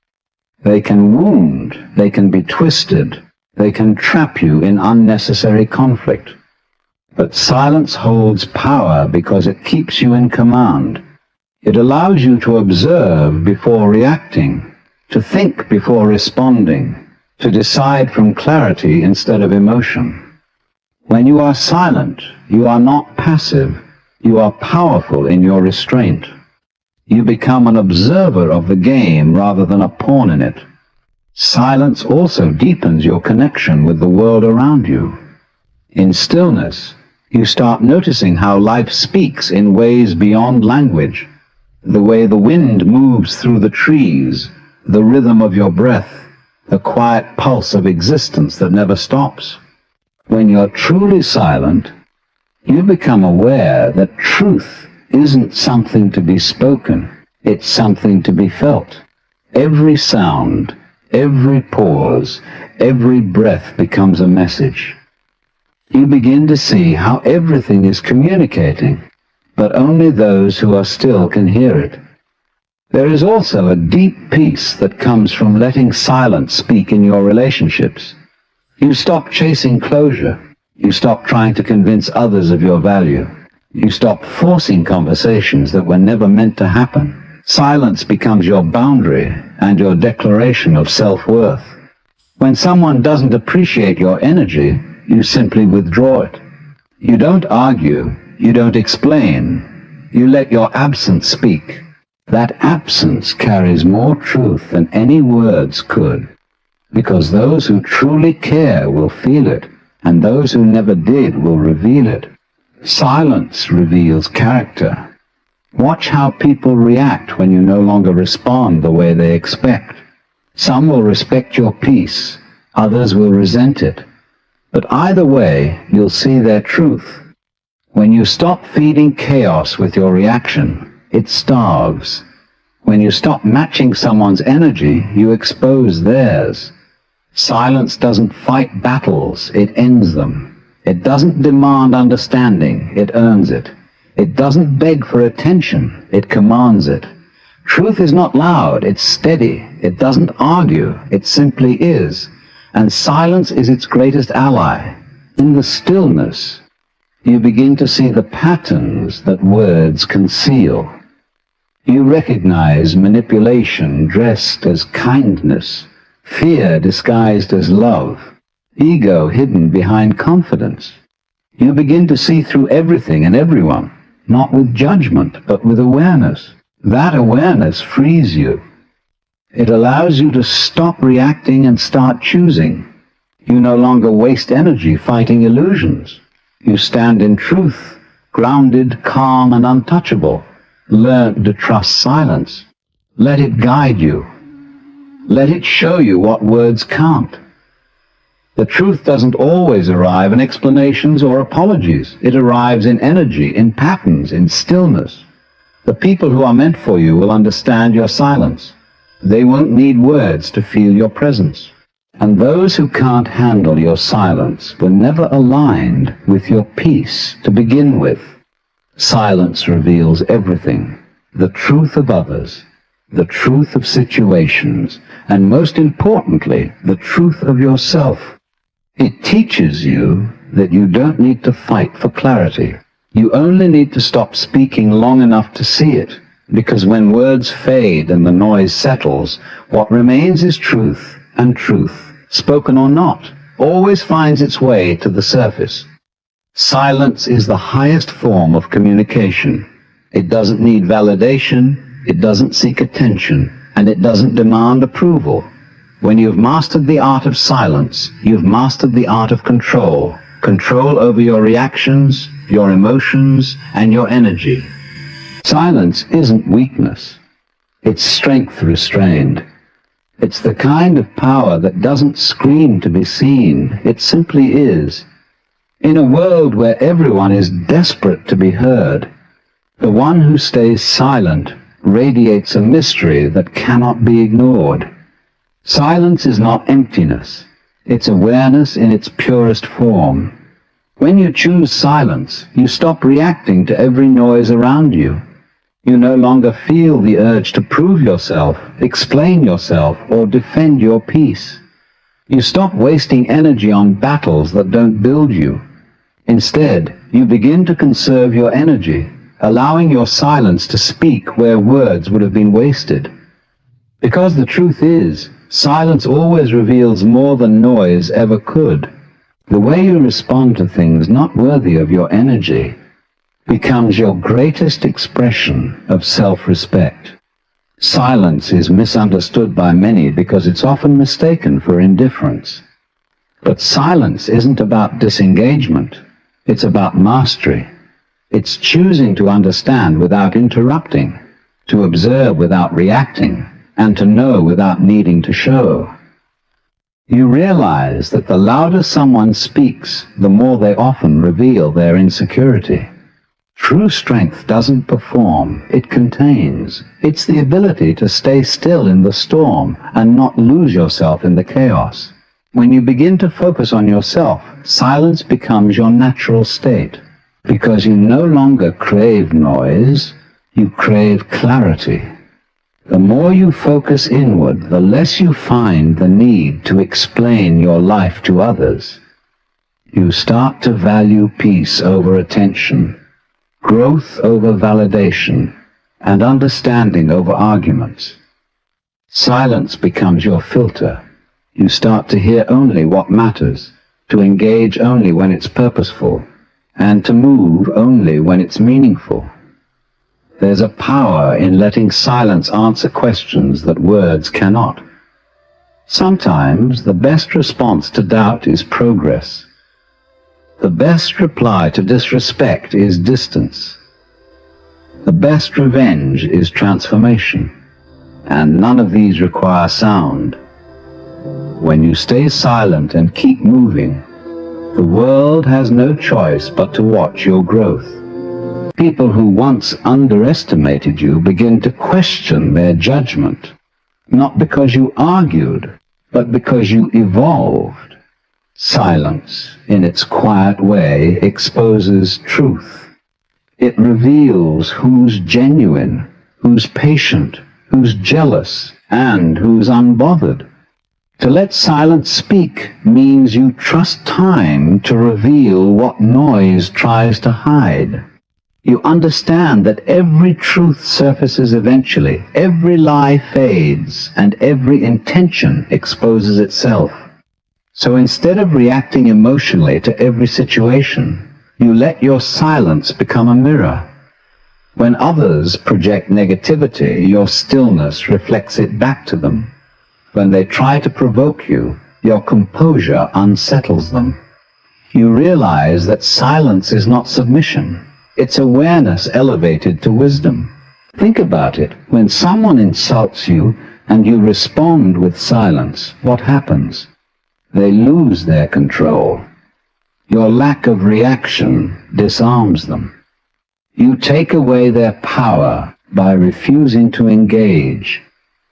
They can wound, they can be twisted, they can trap you in unnecessary conflict. But silence holds power because it keeps you in command. It allows you to observe before reacting, to think before responding, to decide from clarity instead of emotion. When you are silent, you are not passive, you are powerful in your restraint. You become an observer of the game rather than a pawn in it. Silence also deepens your connection with the world around you. In stillness, you start noticing how life speaks in ways beyond language. The way the wind moves through the trees, the rhythm of your breath, the quiet pulse of existence that never stops. When you're truly silent, you become aware that truth isn't something to be spoken, it's something to be felt. Every sound, every pause, every breath becomes a message. You begin to see how everything is communicating, but only those who are still can hear it. There is also a deep peace that comes from letting silence speak in your relationships. You stop chasing closure. You stop trying to convince others of your value. You stop forcing conversations that were never meant to happen. Silence becomes your boundary and your declaration of self-worth. When someone doesn't appreciate your energy, you simply withdraw it. You don't argue. You don't explain. You let your absence speak. That absence carries more truth than any words could, because those who truly care will feel it, and those who never did will reveal it. Silence reveals character. Watch how people react when you no longer respond the way they expect. Some will respect your peace, others will resent it. But either way, you'll see their truth. When you stop feeding chaos with your reaction, it starves. When you stop matching someone's energy, you expose theirs. Silence doesn't fight battles, it ends them. It doesn't demand understanding, it earns it. It doesn't beg for attention, it commands it. Truth is not loud, it's steady. It doesn't argue, it simply is. And silence is its greatest ally. In the stillness, you begin to see the patterns that words conceal. You recognize manipulation dressed as kindness, fear disguised as love, ego hidden behind confidence. You begin to see through everything and everyone, not with judgment, but with awareness. That awareness frees you. It allows you to stop reacting and start choosing. You no longer waste energy fighting illusions. You stand in truth, grounded, calm, and untouchable. Learn to trust silence. Let it guide you. Let it show you what words can't. The truth doesn't always arrive in explanations or apologies. It arrives in energy, in patterns, in stillness. The people who are meant for you will understand your silence. They won't need words to feel your presence. And those who can't handle your silence were never aligned with your peace to begin with. Silence reveals everything, the truth of others, the truth of situations, and most importantly, the truth of yourself. It teaches you that you don't need to fight for clarity. You only need to stop speaking long enough to see it, because when words fade and the noise settles, what remains is truth, and truth spoken or not, always finds its way to the surface. Silence is the highest form of communication. It doesn't need validation, it doesn't seek attention, and it doesn't demand approval. When you've mastered the art of silence, you've mastered the art of control. Control over your reactions, your emotions, and your energy. Silence isn't weakness. It's strength restrained. It's the kind of power that doesn't scream to be seen. It simply is. In a world where everyone is desperate to be heard, the one who stays silent radiates a mystery that cannot be ignored. Silence is not emptiness. It's awareness in its purest form. When you choose silence, you stop reacting to every noise around you. You no longer feel the urge to prove yourself, explain yourself, or defend your peace. You stop wasting energy on battles that don't build you. Instead, you begin to conserve your energy, allowing your silence to speak where words would have been wasted. Because the truth is, silence always reveals more than noise ever could. The way you respond to things not worthy of your energy becomes your greatest expression of self-respect. Silence is misunderstood by many because it's often mistaken for indifference. But silence isn't about disengagement. It's about mastery. It's choosing to understand without interrupting, to observe without reacting, and to know without needing to show. You realize that the louder someone speaks, the more they often reveal their insecurity. True strength doesn't perform, it contains. It's the ability to stay still in the storm and not lose yourself in the chaos. When you begin to focus on yourself, silence becomes your natural state. Because you no longer crave noise, you crave clarity. The more you focus inward, the less you find the need to explain your life to others. You start to value peace over attention, growth over validation, and understanding over arguments. Silence becomes your filter. You start to hear only what matters, to engage only when it's purposeful, and to move only when it's meaningful. There's a power in letting silence answer questions that words cannot. Sometimes the best response to doubt is progress. The best reply to disrespect is distance. The best revenge is transformation. And none of these require sound. When you stay silent and keep moving, the world has no choice but to watch your growth. People who once underestimated you begin to question their judgment, not because you argued, but because you evolved. Silence, in its quiet way, exposes truth. It reveals who's genuine, who's patient, who's jealous, and who's unbothered. To let silence speak means you trust time to reveal what noise tries to hide. You understand that every truth surfaces eventually, every lie fades, and every intention exposes itself. So instead of reacting emotionally to every situation, you let your silence become a mirror. When others project negativity, your stillness reflects it back to them. When they try to provoke you, your composure unsettles them. You realize that silence is not submission. It's awareness elevated to wisdom. Think about it. When someone insults you and you respond with silence, what happens? They lose their control. Your lack of reaction disarms them. You take away their power by refusing to engage.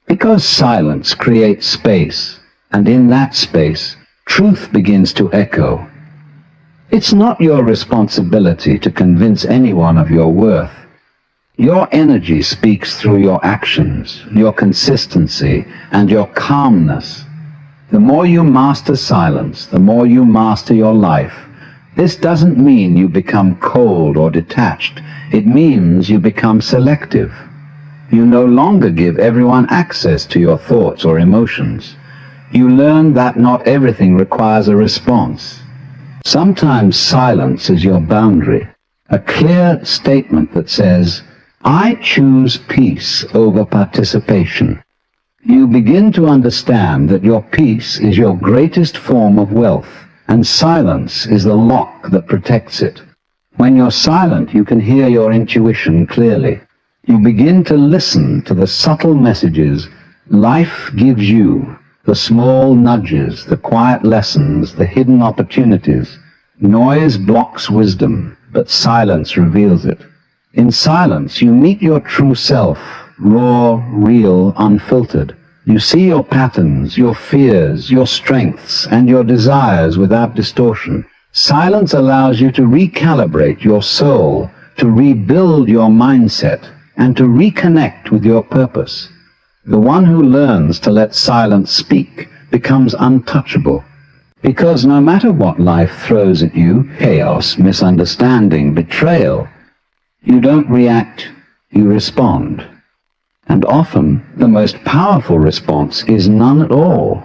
Because silence creates space, and in that space, truth begins to echo. It's not your responsibility to convince anyone of your worth. Your energy speaks through your actions, your consistency, and your calmness. The more you master silence, the more you master your life. This doesn't mean you become cold or detached. It means you become selective. You no longer give everyone access to your thoughts or emotions. You learn that not everything requires a response. Sometimes silence is your boundary, a clear statement that says, I choose peace over participation. You begin to understand that your peace is your greatest form of wealth, and silence is the lock that protects it. When you're silent, you can hear your intuition clearly. You begin to listen to the subtle messages life gives you, the small nudges, the quiet lessons, the hidden opportunities. Noise blocks wisdom, but silence reveals it. In silence, you meet your true self, raw, real, unfiltered. You see your patterns, your fears, your strengths, and your desires without distortion. Silence allows you to recalibrate your soul, to rebuild your mindset, and to reconnect with your purpose. The one who learns to let silence speak becomes untouchable. Because no matter what life throws at you, chaos, misunderstanding, betrayal, you don't react, you respond. And often, the most powerful response is none at all.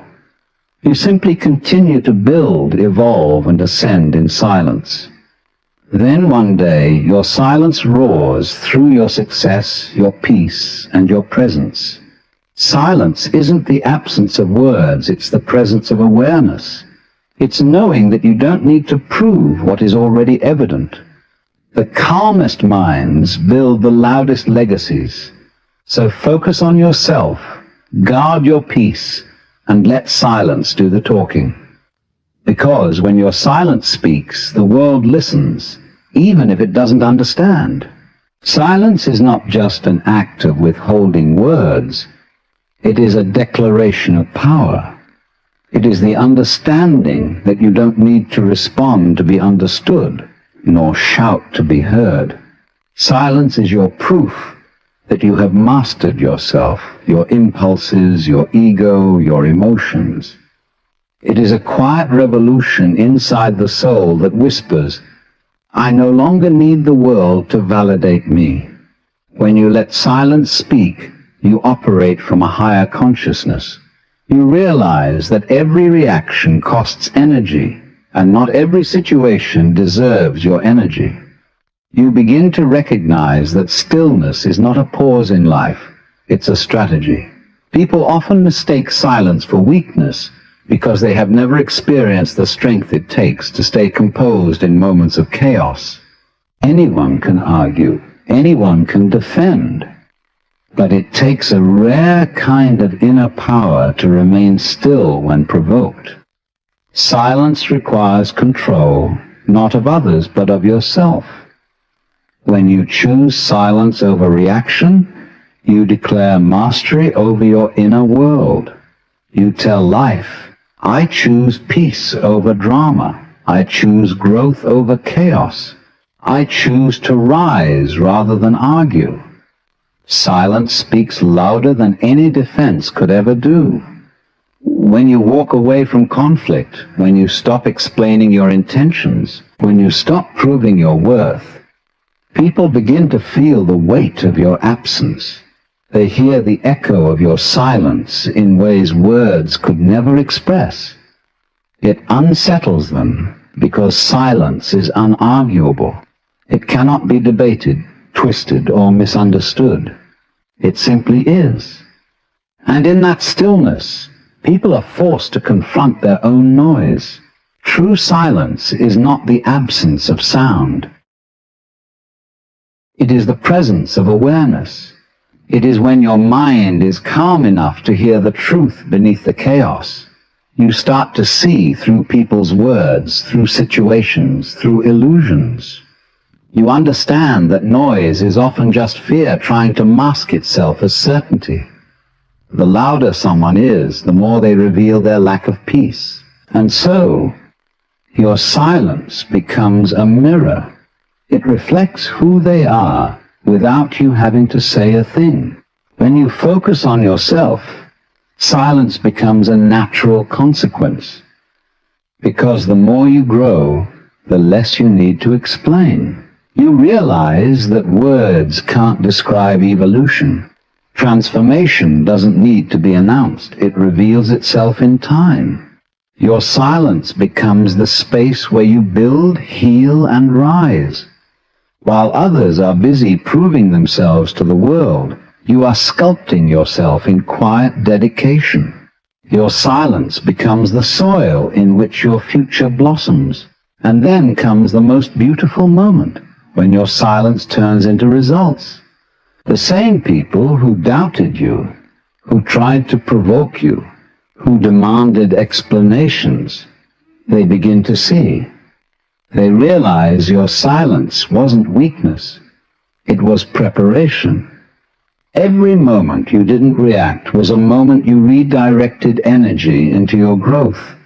You simply continue to build, evolve, and ascend in silence. Then one day, your silence roars through your success, your peace, and your presence. Silence isn't the absence of words, it's the presence of awareness. It's knowing that you don't need to prove what is already evident. The calmest minds build the loudest legacies. So focus on yourself, guard your peace, and let silence do the talking. Because when your silence speaks, the world listens, even if it doesn't understand. Silence is not just an act of withholding words. It is a declaration of power. It is the understanding that you don't need to respond to be understood, nor shout to be heard. Silence is your proof that you have mastered yourself, your impulses, your ego, your emotions. It is a quiet revolution inside the soul that whispers, I no longer need the world to validate me. When you let silence speak, you operate from a higher consciousness. You realize that every reaction costs energy, and not every situation deserves your energy. You begin to recognize that stillness is not a pause in life, it's a strategy. People often mistake silence for weakness because they have never experienced the strength it takes to stay composed in moments of chaos. Anyone can argue, anyone can defend, but it takes a rare kind of inner power to remain still when provoked. Silence requires control, not of others, but of yourself. When you choose silence over reaction, you declare mastery over your inner world. You tell life, I choose peace over drama. I choose growth over chaos. I choose to rise rather than argue. Silence speaks louder than any defense could ever do. When you walk away from conflict, when you stop explaining your intentions, when you stop proving your worth, people begin to feel the weight of your absence. They hear the echo of your silence in ways words could never express. It unsettles them because silence is unarguable. It cannot be debated, twisted, or misunderstood. It simply is. And in that stillness, people are forced to confront their own noise. True silence is not the absence of sound. It is the presence of awareness. It is when your mind is calm enough to hear the truth beneath the chaos. You start to see through people's words, through situations, through illusions. You understand that noise is often just fear trying to mask itself as certainty. The louder someone is, the more they reveal their lack of peace. And so, your silence becomes a mirror. It reflects who they are without you having to say a thing. When you focus on yourself, silence becomes a natural consequence. Because the more you grow, the less you need to explain. You realize that words can't describe evolution. Transformation doesn't need to be announced. It reveals itself in time. Your silence becomes the space where you build, heal, and rise. While others are busy proving themselves to the world, you are sculpting yourself in quiet dedication. Your silence becomes the soil in which your future blossoms. And then comes the most beautiful moment, when your silence turns into results. The same people who doubted you, who tried to provoke you, who demanded explanations, they begin to see. They realize your silence wasn't weakness. It was preparation. Every moment you didn't react was a moment you redirected energy into your growth.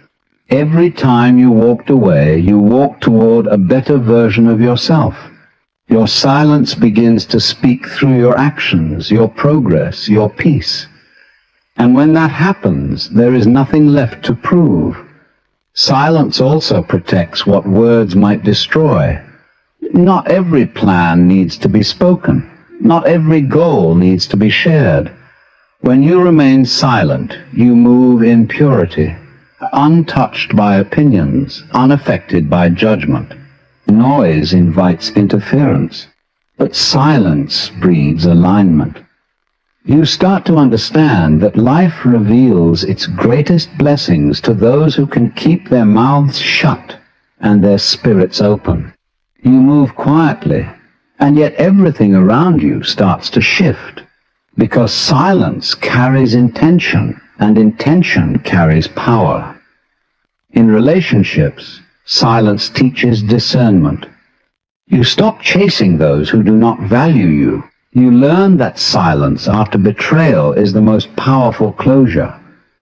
Every time you walked away, you walked toward a better version of yourself. Your silence begins to speak through your actions, your progress, your peace. And when that happens, there is nothing left to prove. Silence also protects what words might destroy. Not every plan needs to be spoken. Not every goal needs to be shared. When you remain silent, you move in purity, untouched by opinions, unaffected by judgment. Noise invites interference, but silence breeds alignment. You start to understand that life reveals its greatest blessings to those who can keep their mouths shut and their spirits open. You move quietly, and yet everything around you starts to shift, because silence carries intention, and intention carries power. In relationships, silence teaches discernment. You stop chasing those who do not value you. You learn that silence after betrayal is the most powerful closure.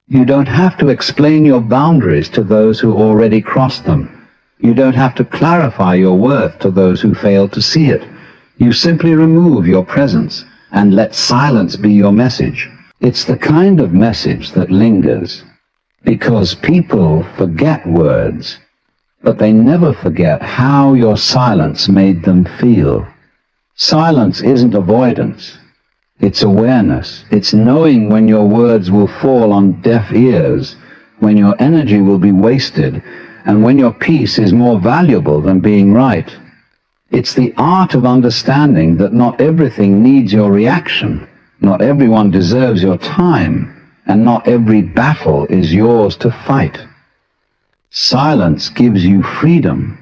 You don't have to explain your boundaries to those who already crossed them. You don't have to clarify your worth to those who fail to see it. You simply remove your presence and let silence be your message. It's the kind of message that lingers, because people forget words, but they never forget how your silence made them feel. Silence isn't avoidance. It's awareness. It's knowing when your words will fall on deaf ears, when your energy will be wasted, and when your peace is more valuable than being right. It's the art of understanding that not everything needs your reaction, not everyone deserves your time, and not every battle is yours to fight. Silence gives you freedom.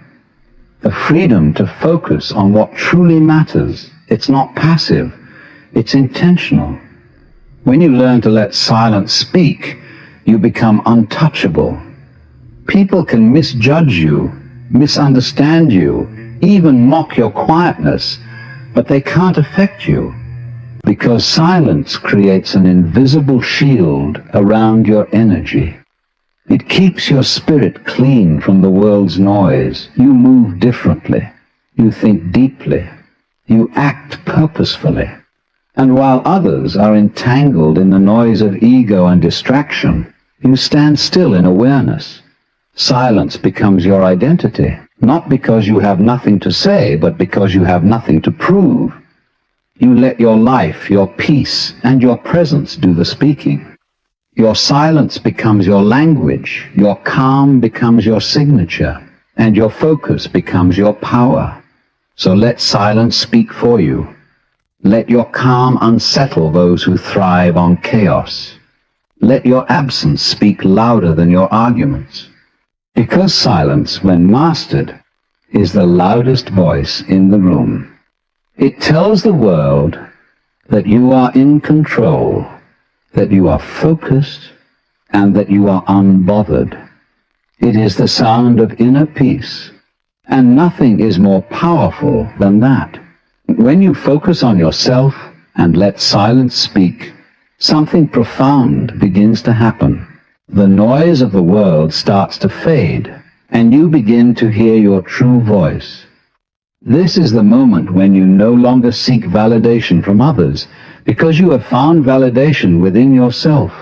The freedom to focus on what truly matters. It's not passive, it's intentional. When you learn to let silence speak, you become untouchable. People can misjudge you, misunderstand you, even mock your quietness, but they can't affect you, because silence creates an invisible shield around your energy. It keeps your spirit clean from the world's noise. You move differently. You think deeply. You act purposefully. And while others are entangled in the noise of ego and distraction, you stand still in awareness. Silence becomes your identity, not because you have nothing to say, but because you have nothing to prove. You let your life, your peace, and your presence do the speaking. Your silence becomes your language, your calm becomes your signature, and your focus becomes your power. So let silence speak for you. Let your calm unsettle those who thrive on chaos. Let your absence speak louder than your arguments. Because silence, when mastered, is the loudest voice in the room. It tells the world that you are in control, that you are focused, and that you are unbothered. It is the sound of inner peace, and nothing is more powerful than that. When you focus on yourself and let silence speak, something profound begins to happen. The noise of the world starts to fade, and you begin to hear your true voice. This is the moment when you no longer seek validation from others, because you have found validation within yourself.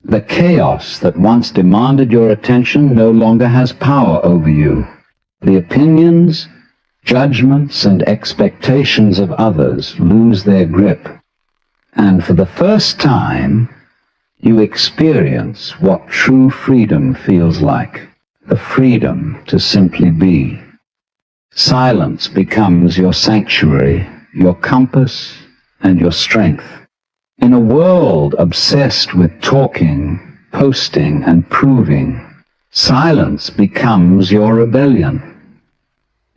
The chaos that once demanded your attention no longer has power over you. The opinions, judgments, and expectations of others lose their grip. And for the first time, you experience what true freedom feels like, the freedom to simply be. Silence becomes your sanctuary, your compass, and your strength. In a world obsessed with talking, posting, and proving, silence becomes your rebellion.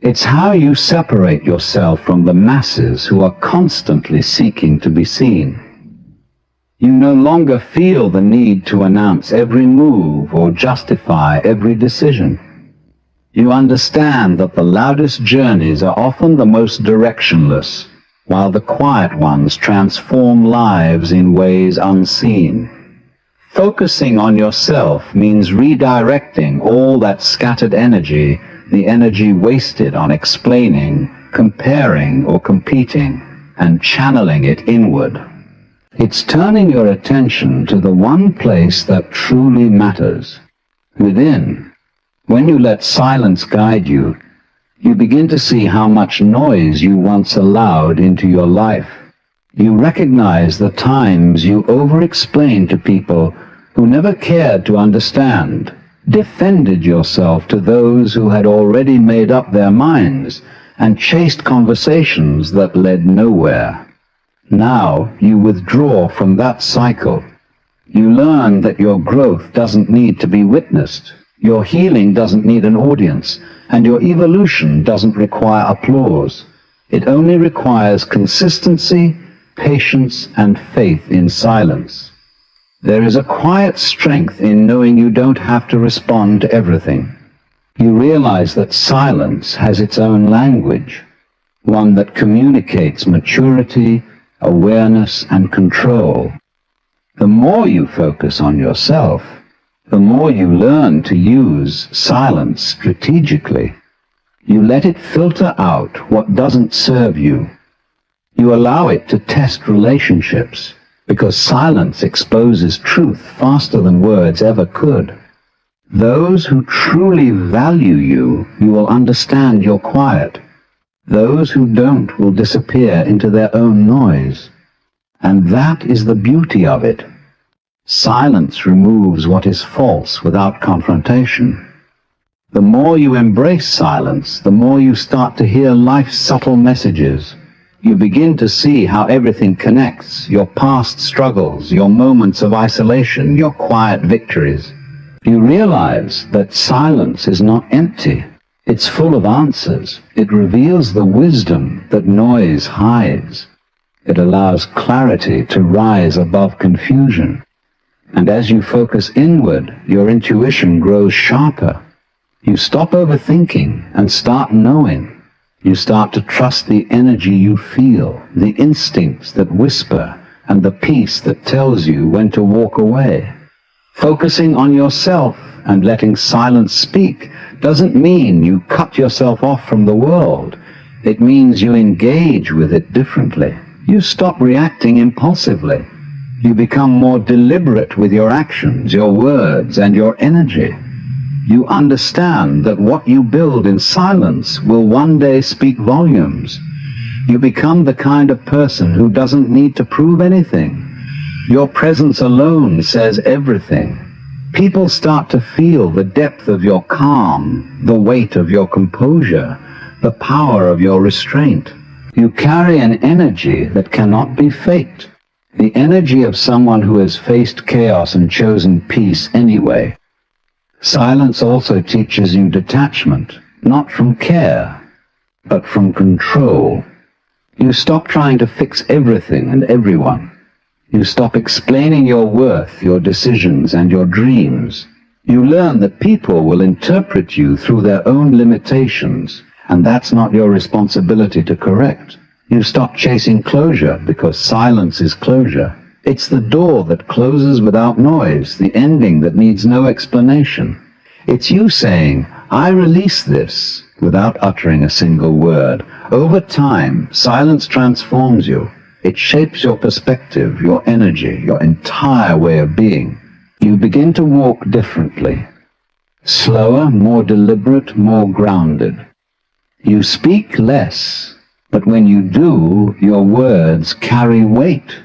It's how you separate yourself from the masses who are constantly seeking to be seen. You no longer feel the need to announce every move or justify every decision. You understand that the loudest journeys are often the most directionless, while the quiet ones transform lives in ways unseen. Focusing on yourself means redirecting all that scattered energy, the energy wasted on explaining, comparing, or competing, and channeling it inward. It's turning your attention to the one place that truly matters, within. When you let silence guide you, you begin to see how much noise you once allowed into your life. You recognize the times you over-explained to people who never cared to understand, defended yourself to those who had already made up their minds, and chased conversations that led nowhere. Now you withdraw from that cycle. You learn that your growth doesn't need to be witnessed, your healing doesn't need an audience, and your evolution doesn't require applause. It only requires consistency, patience, and faith in silence. There is a quiet strength in knowing you don't have to respond to everything. You realize that silence has its own language, one that communicates maturity, awareness, and control. The more you focus on yourself, the more you learn to use silence strategically. You let it filter out what doesn't serve you. You allow it to test relationships, because silence exposes truth faster than words ever could. Those who truly value you, you will understand your quiet. Those who don't will disappear into their own noise. And that is the beauty of it. Silence removes what is false without confrontation. The more you embrace silence, the more you start to hear life's subtle messages. You begin to see how everything connects, your past struggles, your moments of isolation, your quiet victories. You realize that silence is not empty. It's full of answers. It reveals the wisdom that noise hides. It allows clarity to rise above confusion. And as you focus inward, your intuition grows sharper. You stop overthinking and start knowing. You start to trust the energy you feel, the instincts that whisper, and the peace that tells you when to walk away. Focusing on yourself and letting silence speak doesn't mean you cut yourself off from the world. It means you engage with it differently. You stop reacting impulsively. You become more deliberate with your actions, your words, and your energy. You understand that what you build in silence will one day speak volumes. You become the kind of person who doesn't need to prove anything. Your presence alone says everything. People start to feel the depth of your calm, the weight of your composure, the power of your restraint. You carry an energy that cannot be faked, the energy of someone who has faced chaos and chosen peace anyway. Silence also teaches you detachment, not from care, but from control. You stop trying to fix everything and everyone. You stop explaining your worth, your decisions, and your dreams. You learn that people will interpret you through their own limitations, and that's not your responsibility to correct. You stop chasing closure because silence is closure. It's the door that closes without noise, the ending that needs no explanation. It's you saying, I release this, without uttering a single word. Over time, silence transforms you. It shapes your perspective, your energy, your entire way of being. You begin to walk differently. Slower, more deliberate, more grounded. You speak less, but when you do, your words carry weight.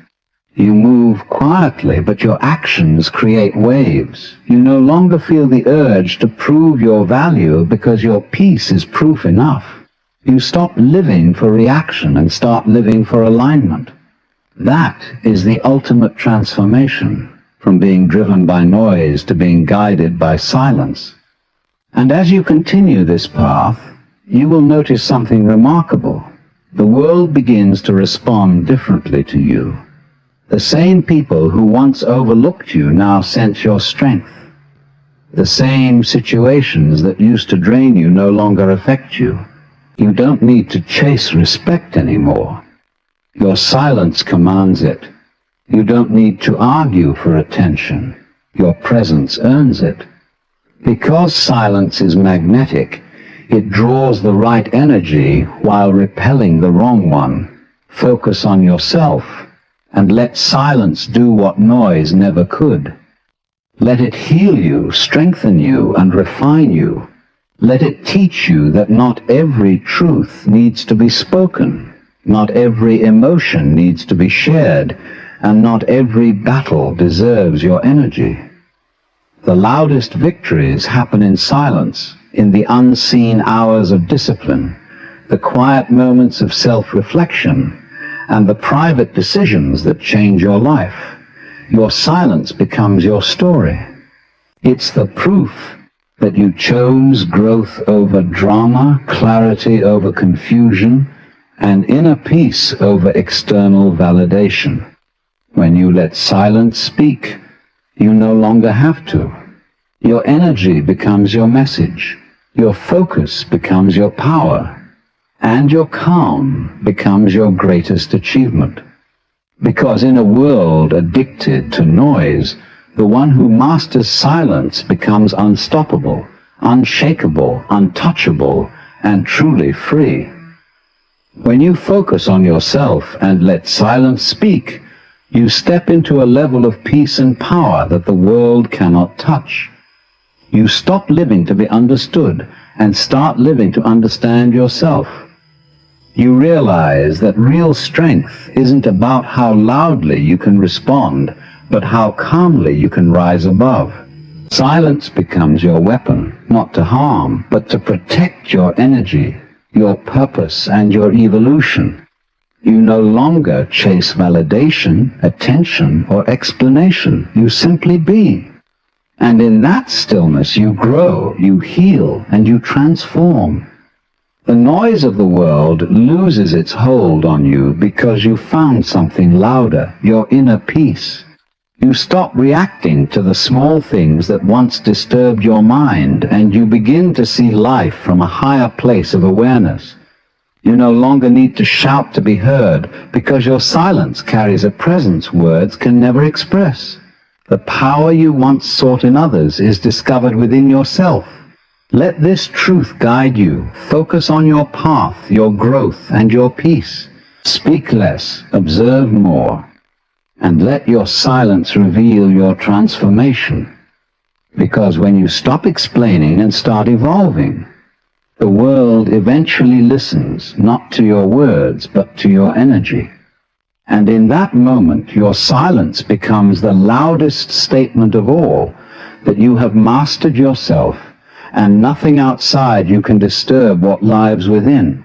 You move quietly, but your actions create waves. You no longer feel the urge to prove your value because your peace is proof enough. You stop living for reaction and start living for alignment. That is the ultimate transformation, from being driven by noise to being guided by silence. And as you continue this path, you will notice something remarkable. The world begins to respond differently to you. The same people who once overlooked you now sense your strength. The same situations that used to drain you no longer affect you. You don't need to chase respect anymore. Your silence commands it. You don't need to argue for attention. Your presence earns it. Because silence is magnetic, it draws the right energy while repelling the wrong one. Focus on yourself and let silence do what noise never could. Let it heal you, strengthen you, and refine you. Let it teach you that not every truth needs to be spoken, not every emotion needs to be shared, and not every battle deserves your energy. The loudest victories happen in silence, in the unseen hours of discipline, the quiet moments of self-reflection, and the private decisions that change your life. Your silence becomes your story. It's the proof that you chose growth over drama, clarity over confusion, and inner peace over external validation. When you let silence speak, you no longer have to. Your energy becomes your message. Your focus becomes your power. And your calm becomes your greatest achievement. Because in a world addicted to noise, the one who masters silence becomes unstoppable, unshakable, untouchable, and truly free. When you focus on yourself and let silence speak, you step into a level of peace and power that the world cannot touch. You stop living to be understood and start living to understand yourself. You realize that real strength isn't about how loudly you can respond, but how calmly you can rise above. Silence becomes your weapon, not to harm, but to protect your energy, your purpose, and your evolution. You no longer chase validation, attention, or explanation. You simply be. And in that stillness you grow, you heal, and you transform. The noise of the world loses its hold on you because you found something louder, your inner peace. You stop reacting to the small things that once disturbed your mind, and you begin to see life from a higher place of awareness. You no longer need to shout to be heard, because your silence carries a presence words can never express. The power you once sought in others is discovered within yourself. Let this truth guide you. Focus on your path, your growth, and your peace. Speak less, observe more, and let your silence reveal your transformation. Because when you stop explaining and start evolving, the world eventually listens, not to your words, but to your energy. And in that moment, your silence becomes the loudest statement of all, that you have mastered yourself, and nothing outside you can disturb what lives within.